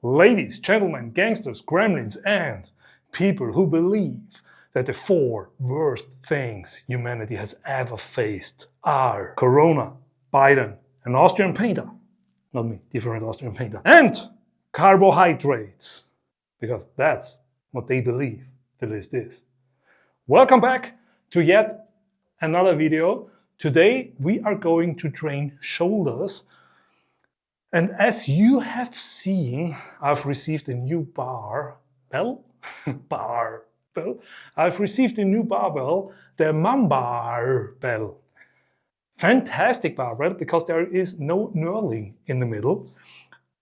Ladies, gentlemen, gangsters, gremlins, and people who believe that the 4 worst things humanity has ever faced are Corona, Biden, an Austrian painter, not me, different Austrian painter, and carbohydrates, because that's what they believe the list is. Welcome back to yet another video. Today we are going to train shoulders. And as you have seen, I've received a new barbell. I've received a new barbell, the MAMBA. Fantastic barbell because there is no knurling in the middle.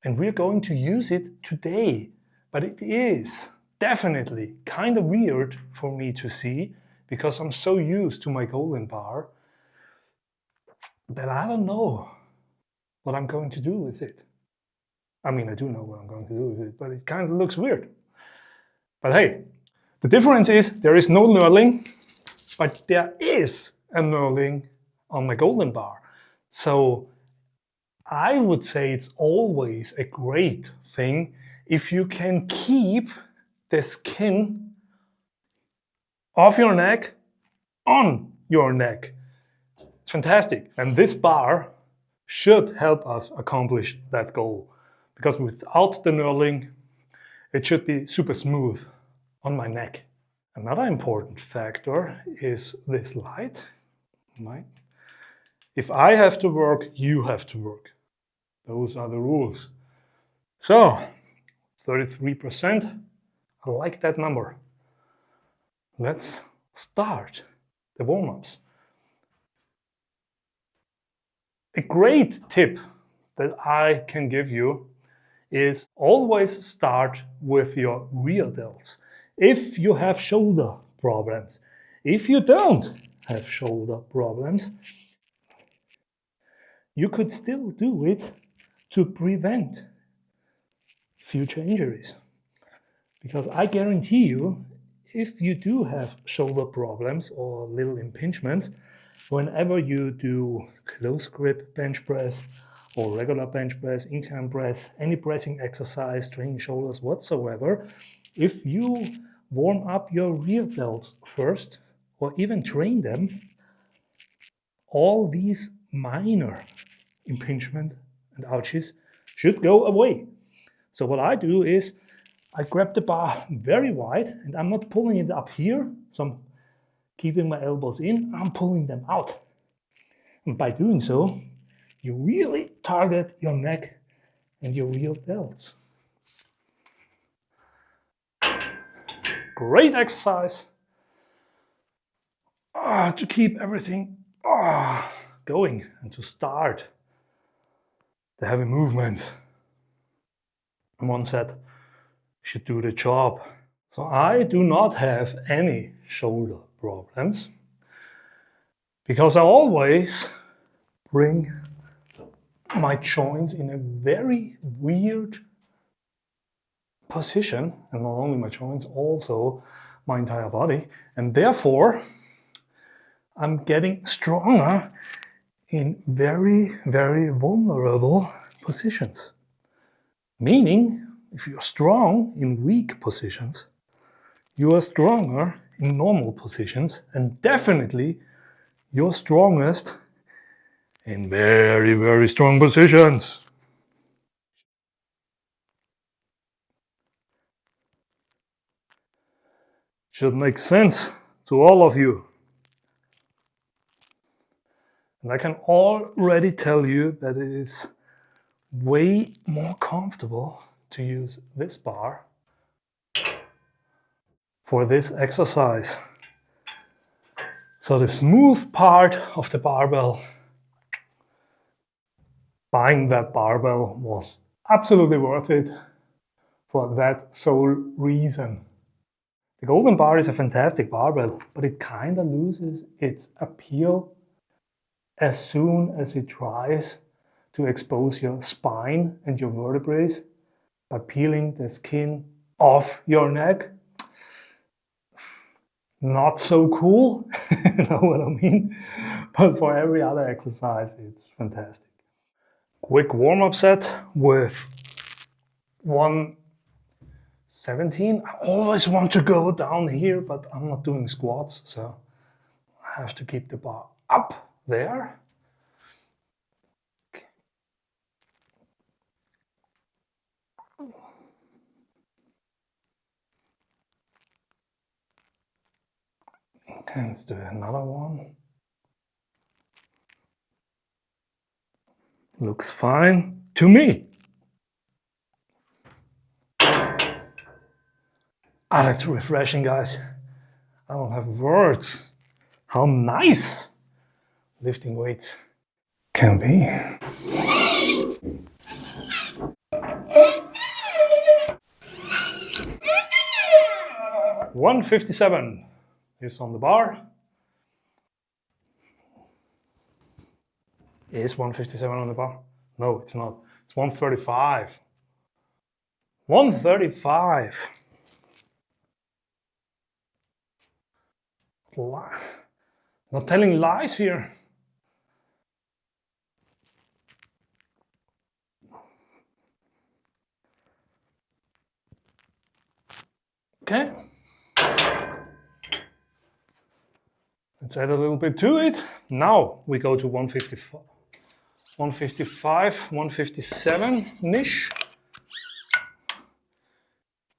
And we're going to use it today. But it is definitely kind of weird for me to see because I'm so used to my golden bar that I don't know what I'm going to do with it. I mean, I do know what I'm going to do with it, but it kind of looks weird. But hey, the difference is there is no knurling, but there is a knurling on my golden bar. So I would say it's always a great thing if you can keep the skin off your neck on your neck. It's fantastic. And this bar should help us accomplish that goal. Because without the knurling, it should be super smooth on my neck. Another important factor is this light. If I have to work, you have to work. Those are the rules. So, 33%, I like that number. Let's start the warm-ups. A great tip that I can give you is always start with your rear delts. If you have shoulder problems, if you don't have shoulder problems, you could still do it to prevent future injuries. Because I guarantee you, if you do have shoulder problems or little impingements, whenever you do close grip bench press or regular bench press, incline press, any pressing exercise, training shoulders whatsoever, if you warm up your rear delts first or even train them, all these minor impingements and ouches should go away. So what I do is I grab the bar very wide and I'm not pulling it up here, so I'm keeping my elbows in, I'm pulling them out. And by doing so, you really target your neck and your rear delts. Great exercise to keep everything going and to start the heavy movements. And one set should do the job. So I do not have any shoulder problems because I always bring my joints in a very weird position, and not only my joints, also my entire body, and therefore I'm getting stronger in very, very vulnerable positions. Meaning, if you're strong in weak positions, you are stronger in normal positions, and definitely you're strongest in very, very strong positions. Should make sense to all of you. And I can already tell you that it is way more comfortable to use this bar for this exercise. So the smooth part of the barbell, buying that barbell was absolutely worth it for that sole reason. The golden bar is a fantastic barbell, but it kind of loses its appeal as soon as it tries to expose your spine and your vertebrae by peeling the skin off your neck. Not so cool, you know what I mean? But for every other exercise, it's fantastic. Quick warm-up set with 117. I always want to go down here, but I'm not doing squats, so I have to keep the bar up there. Okay, let's do another one. Looks fine to me. Ah, that's refreshing, guys. I don't have words. How nice lifting weights can be. $157 is on the bar. Is 157 on the bar? No, it's not. It's 135. 135. Not telling lies here. Okay. Let's add a little bit to it. Now we go to 155. 155, 157-ish.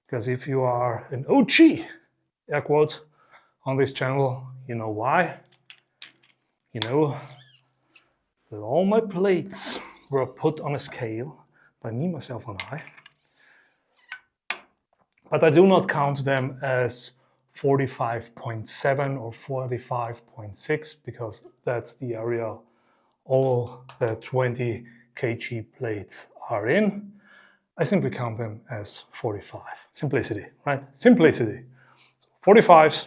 Because if you are an OG, air quotes, on this channel, you know why. You know that all my plates were put on a scale by me, myself, and I. But I do not count them as 45.7 or 45.6 because that's the area all the 20 kg plates are in. I simply count them as 45. Simplicity, right? Simplicity. 45s,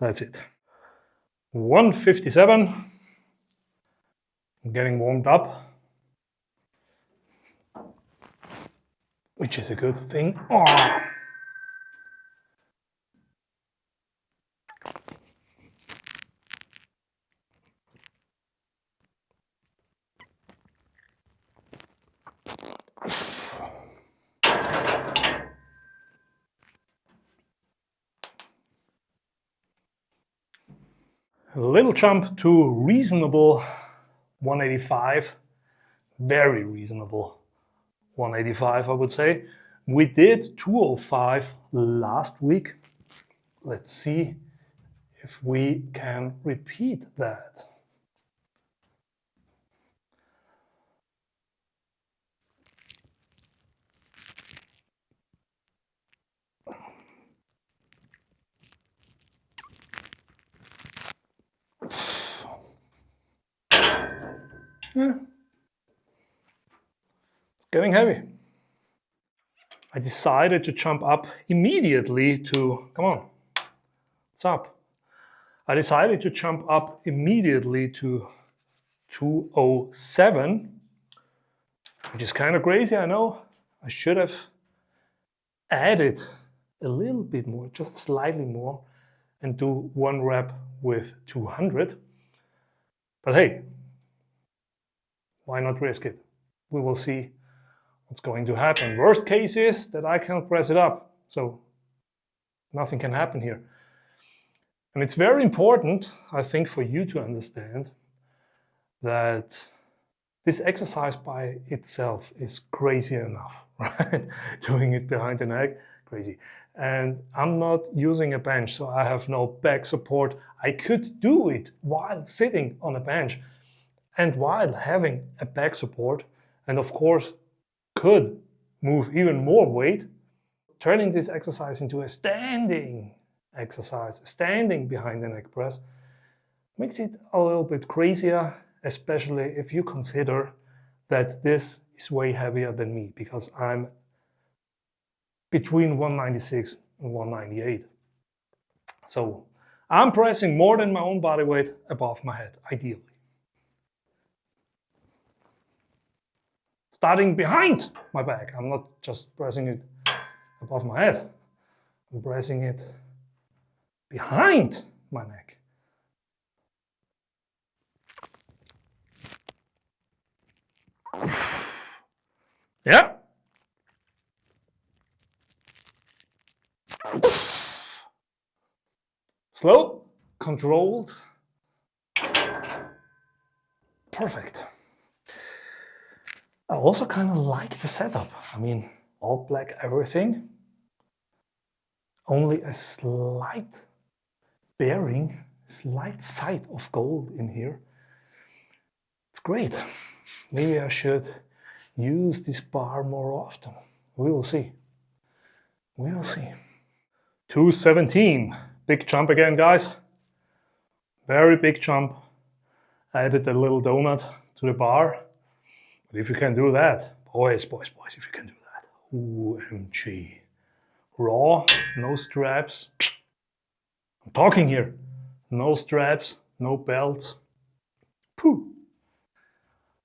that's it. 157, I'm getting warmed up, which is a good thing. Oh. A little jump to reasonable 185, very reasonable 185, I would say. We did 205 last week. Let's see if we can repeat that. Yeah. Getting heavy. I decided to jump up immediately to, come on, what's up? I decided to jump up immediately to 207, which is kind of crazy, I know. I should have added a little bit more, just slightly more, and do one rep with 200. But hey, why not risk it? We will see what's going to happen. Worst case is that I can press it up, so nothing can happen here. And it's very important, I think, for you to understand that this exercise by itself is crazy enough, right? Doing it behind the neck, crazy. And I'm not using a bench, so I have no back support. I could do it while sitting on a bench and while having a back support, and of course could move even more weight. Turning this exercise into a standing exercise, standing behind the neck press, makes it a little bit crazier, especially if you consider that this is way heavier than me, because I'm between 196 and 198. So I'm pressing more than my own body weight above my head, ideally. Starting behind my back. I'm not just pressing it above my head. I'm pressing it behind my neck. Yeah. Slow, controlled. Perfect. I also kind of like the setup. I mean, all black everything. Only a slight bearing, slight sight of gold in here. It's great. Maybe I should use this bar more often. We will see. We will see. 217. Big jump again, guys. Very big jump. I added a little donut to the bar. But if you can do that, boys, if you can do that. OMG. Raw, no straps. I'm talking here. No straps, no belts. Pooh.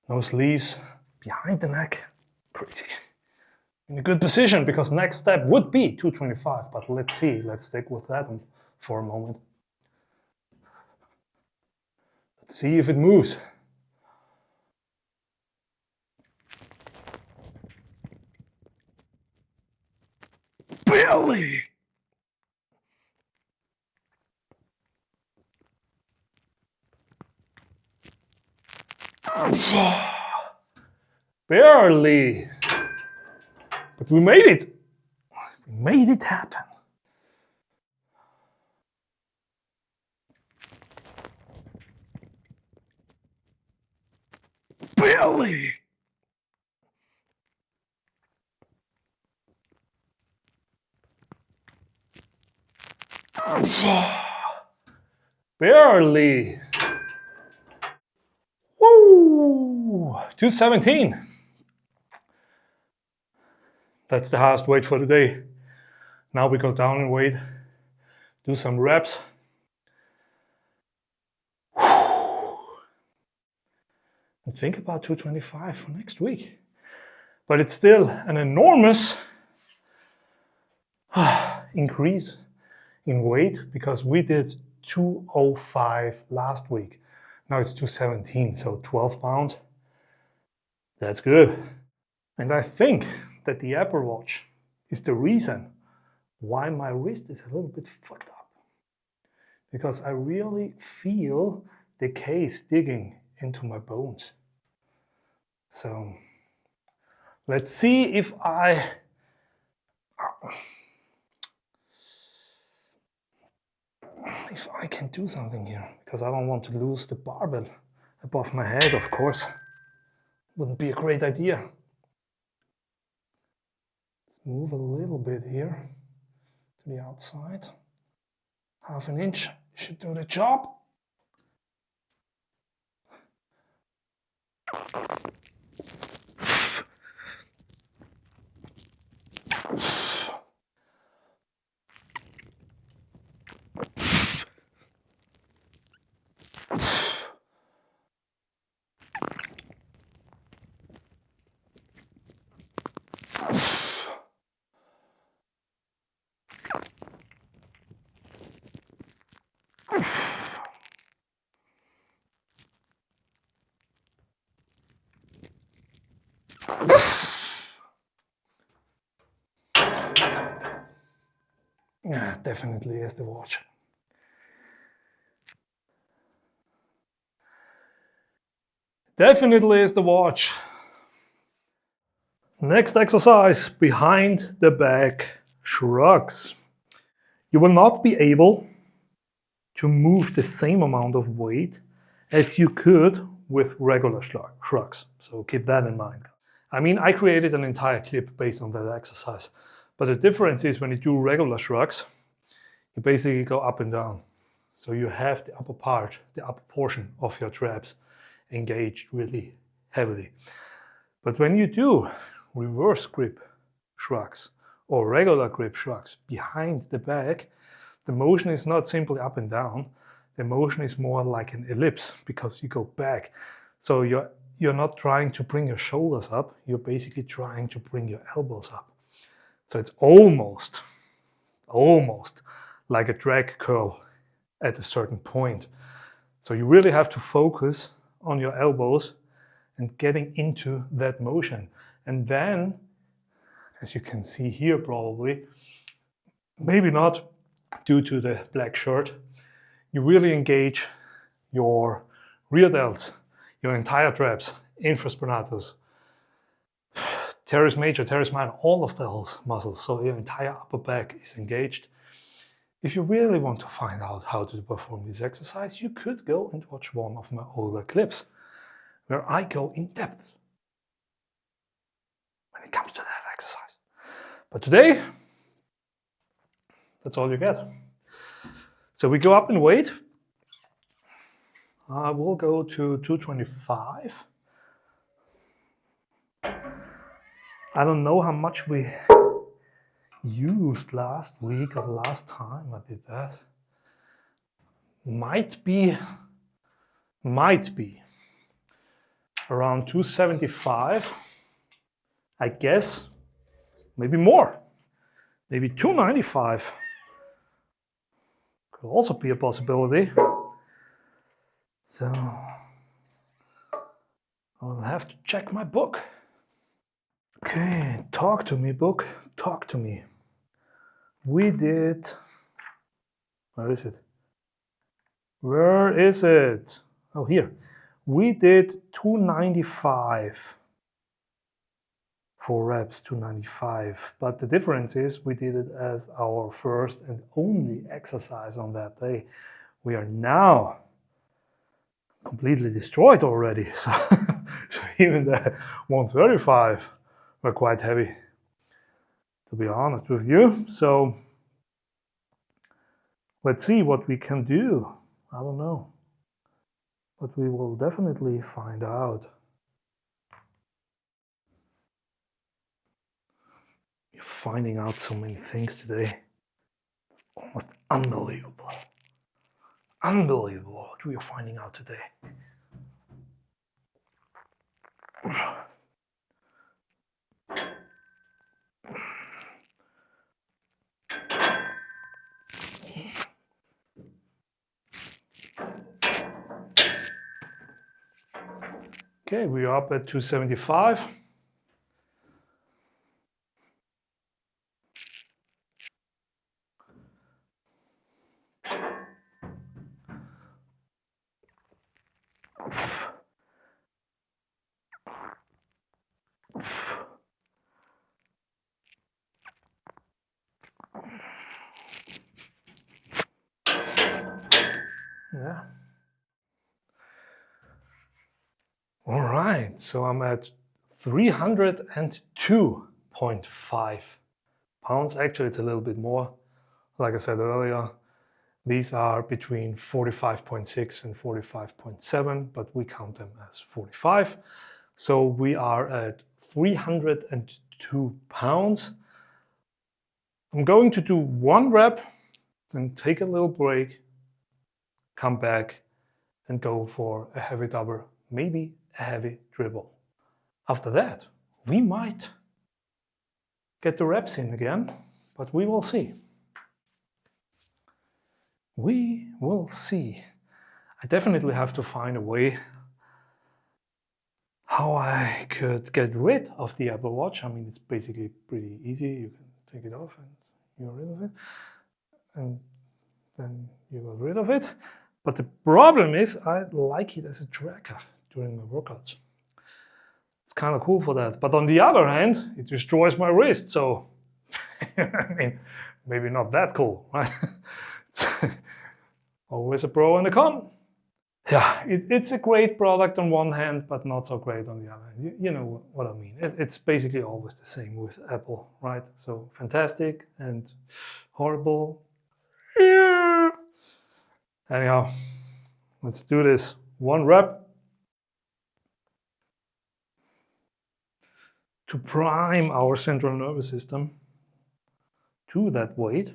No sleeves. Behind the neck. Crazy. In a good position, because next step would be 225. But let's see. Let's stick with that for a moment. Let's see if it moves. Barely. Barely. But we made it. We made it happen. Barely. Barely. Woo! 217. That's the highest weight for the day. Now we go down in weight, do some reps. And think about 225 for next week. But it's still an enormous increase in weight, because we did 205 last week. Now it's 217, so 12 pounds. That's good. And I think that the Apple Watch is the reason why my wrist is a little bit fucked up. Because I really feel the case digging into my bones. So let's see if I can do something here, because I don't want to lose the barbell above my head, of course. Wouldn't be a great idea. Let's move a little bit here to the outside. Half an inch should do the job. Yeah, definitely is the watch. Definitely is the watch. Next exercise, behind the back shrugs. You will not be able to move the same amount of weight as you could with regular shrugs. So keep that in mind. I mean, I created an entire clip based on that exercise. But the difference is, when you do regular shrugs, you basically go up and down. So you have the upper part, the upper portion of your traps engaged really heavily. But when you do reverse grip shrugs or regular grip shrugs behind the back, the motion is not simply up and down. The motion is more like an ellipse, because you go back. So you're not trying to bring your shoulders up, you're basically trying to bring your elbows up. So it's almost like a drag curl at a certain point. So you really have to focus on your elbows and getting into that motion. And then, as you can see here probably, maybe not due to the black shirt, you really engage your rear delts, your entire traps, infraspinatus, teres major, teres minor, all of those muscles. So your entire upper back is engaged. If you really want to find out how to perform this exercise, you could go and watch one of my older clips where I go in depth when it comes to that exercise. But today, that's all you get. So we go up in weight. I will go to 225. I don't know how much we used last week or last time I did that. Might be around 275. I guess maybe more. Maybe 295. Could also be a possibility. So I'll have to check my book. Okay, talk to me, book. Talk to me. We did. Where is it? Where is it? Oh, here. We did 295 for reps, 295. But the difference is we did it as our first and only exercise on that day. We are now completely destroyed already. So, so even the 135 were quite heavy, to be honest with you. So let's see what we can do. I don't know, but we will definitely find out. You're finding out so many things today. It's almost unbelievable. Unbelievable what we are finding out today. Okay, we are up at 275. Yeah. All right, so I'm at 302.5 pounds. Actually, it's a little bit more. Like I said earlier, these are between 45.6 and 45.7, but we count them as 45. So we are at 302 pounds. I'm going to do one rep, then take a little break, come back and go for a heavy double, maybe a heavy dribble. After that, we might get the reps in again, but we will see. We will see. I definitely have to find a way how I could get rid of the Apple Watch. I mean, it's basically pretty easy. You can take it off and you're rid of it. And then you got rid of it. But the problem is I like it as a tracker during my workouts. It's kind of cool for that. But on the other hand, it destroys my wrist. So, I mean, maybe not that cool, right? Always a pro and a con. Yeah, it's a great product on one hand, but not so great on the other hand. You know what I mean. It's basically always the same with Apple, right? So fantastic and horrible. Yeah. Anyhow, let's do this. One rep to prime our central nervous system to that weight.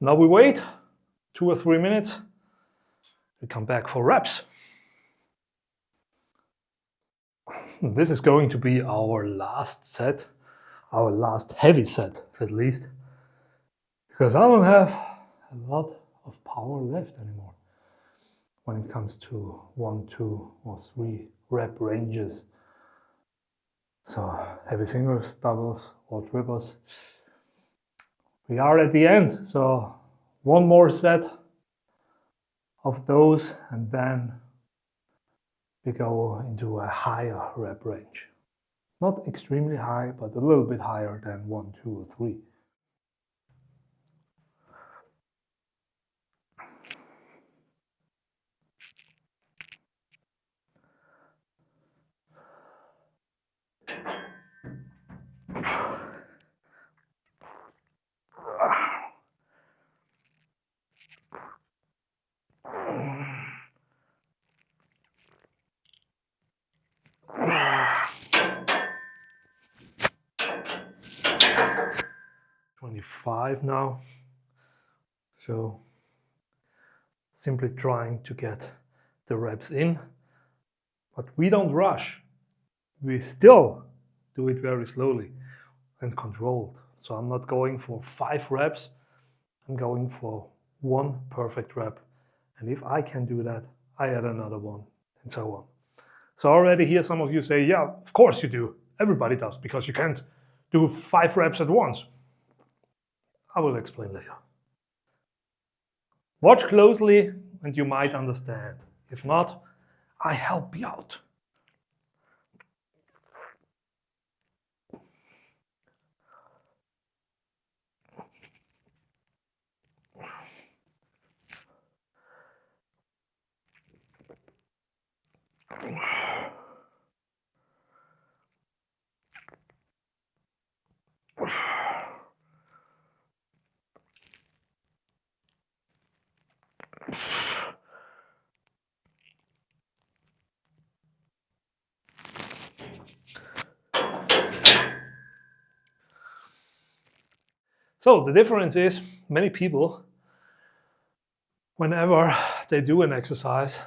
Now we wait 2 or 3 minutes. We come back for reps. This is going to be our last set, our last heavy set at least, because I don't have a lot of power left anymore when it comes to 1, 2, or 3 rep ranges. So heavy singles, doubles, or triples. We are at the end, so one more set of those, and then we go into a higher rep range. Not extremely high, but a little bit higher than 1, 2, or 3. "25 now, so simply trying to get the reps in, but we don't rush. We still do it very slowly and controlled. So I'm not going for 5 reps, I'm going for 1 perfect rep. And if I can do that, I add another one, and so on. So already here some of you say, yeah, of course you do. Everybody does, because you can't do 5 reps at once. I will explain later. Watch closely and you might understand. If not, I help you out. So the difference is, many people, whenever they do an exercise,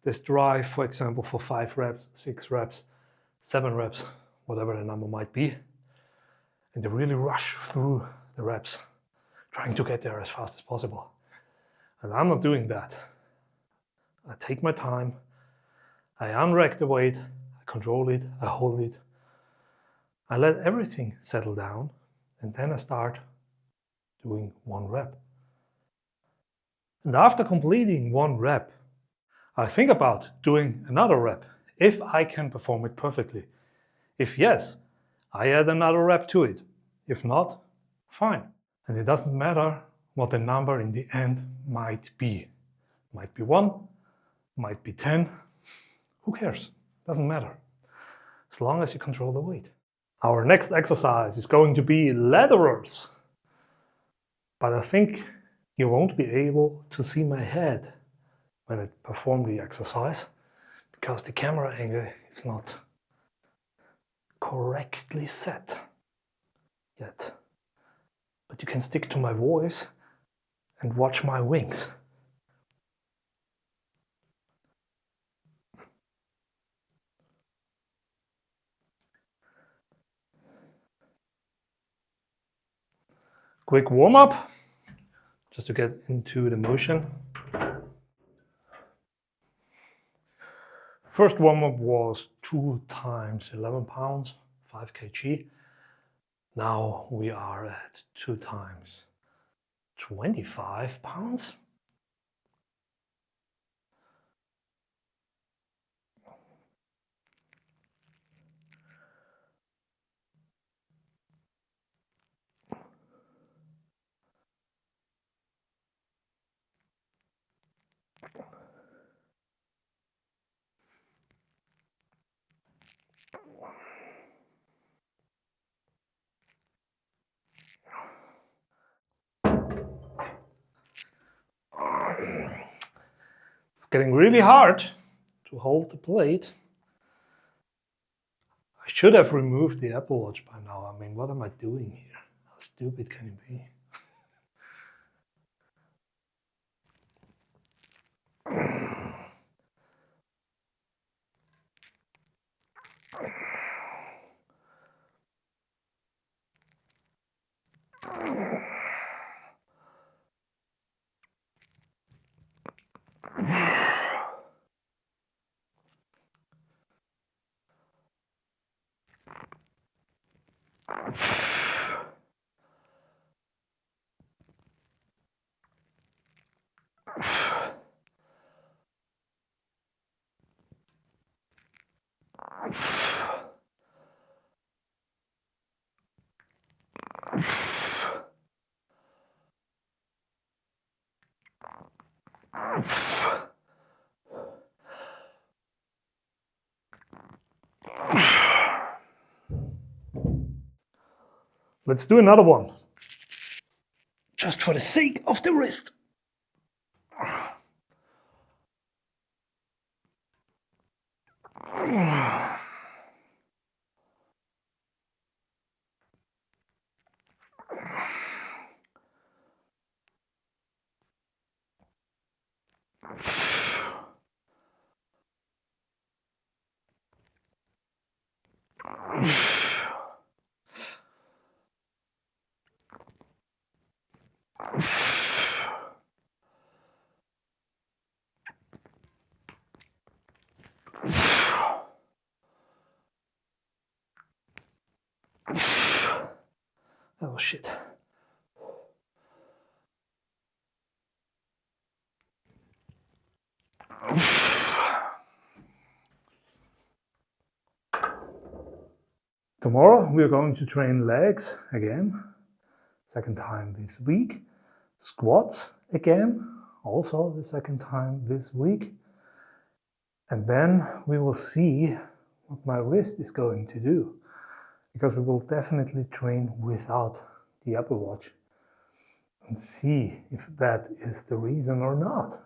they strive, for example, for 5 reps, 6 reps, 7 reps, whatever the number might be, and they really rush through the reps, trying to get there as fast as possible. And I'm not doing that. I take my time, I unrack the weight, I control it, I hold it, I let everything settle down, and then I start doing 1 rep. And after completing 1 rep, I think about doing another rep, if I can perform it perfectly. If yes, I add another rep to it. If not, fine. And it doesn't matter what the number in the end might be. Might be 1, might be 10, who cares? Doesn't matter, as long as you control the weight. Our next exercise is going to be laterals. But I think you won't be able to see my head when I perform the exercise, because the camera angle is not correctly set yet. But you can stick to my voice and watch my wings. Quick warm-up, just to get into the motion. First warm-up was 2 times 11 pounds, 5 kg. Now we are at 2 times 25 pounds. It's getting really hard to hold the plate. I should have removed the Apple Watch by now. I mean, what am I doing here? How stupid can it be? Let's do another one. Just for the sake of the wrist. Oh shit. Tomorrow we are going to train legs again, second time this week. Squats again, also the second time this week. And then we will see what my wrist is going to do, because we will definitely train without the Apple Watch and see if that is the reason or not.